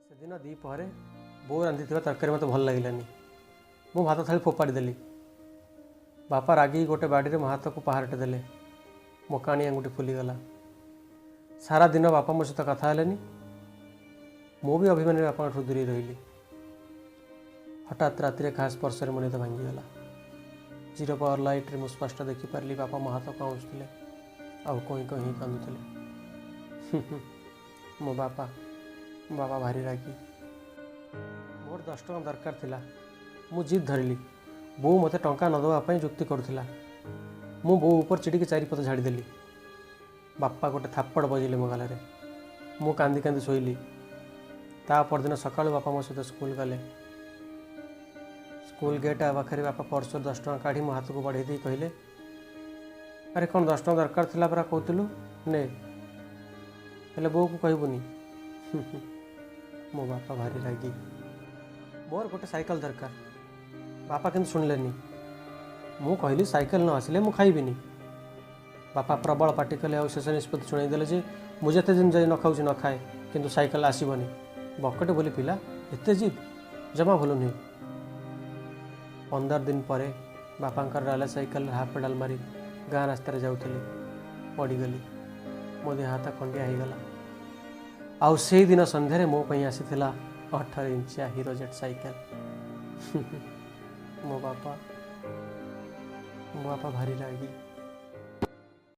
से दिन द्विपहरे बो रांधि तरकारी मत भल लगिलानी। मु भात थाली फोपाड़ी देली। बापा रागी गोटे बाड़ी में हाथ को पहाड़टे देले। मो काणी आंगुठी फुलीगला। सारा दिन बापा मो सहित कथा हेलेनी। मु भी अभिमानी बापा दूरी रही। हठात राति खास स्पर्श में निद भांगीगला। जीरो पावर लाइट रे मु स्पष्ट देखिपारि बापा मो हाथ को आउचुले आउ कहीं कहीं कांदुले। मो बापा भारी रागी। मोर 10 टଙ୍କା दरकार थिला। मु जिद धरली। बो मते टंका न दवाई जुक्ति करुला। मु बो ऊपर चिड़ी के चारिपत झाड़ीदेली। बापा गोटे थापड़ बजेले मो गाल। मु कांदी कांदी शोइली। ता परदिन सकाळु बापा मो सहित स्कूल गले। स्कूल गेट पाखे बापा पर्स 10 टଙ୍କା काढ़ी मो हाथ को बढ़े दी कहले, अरे कौन 10 टଙ୍କା दरकार थिला परा कहतलु ने हेले बो को कहबुनी। मो बापा भारी रागी। मोर गोटे साइकिल दरकार। बापा किंतु शुणिलेनी। मु कहली साइकिल न आसिले मु खाइबिनी। बापा प्रबल पाटी कले आ शेष निष्पत्ति शुणाईदेले जे मु जेते दिन जाई न खाऊची न खाए किंतु साइकिल आसीबनी। बकटे बोली पिला एते जिद जमा भल नुहे। 15 दिन पर बापांकर डाला साइकिल हाफ पेडाल मारी गाँ रास्तार जाऊली। पड़गली। मो देह हाथ खंडिया होगला। आउ से दिन संध्यारे मो पई आसीथिला 18 इंचिया हीरो जेट साइकेल। मो बापा भारी रागी।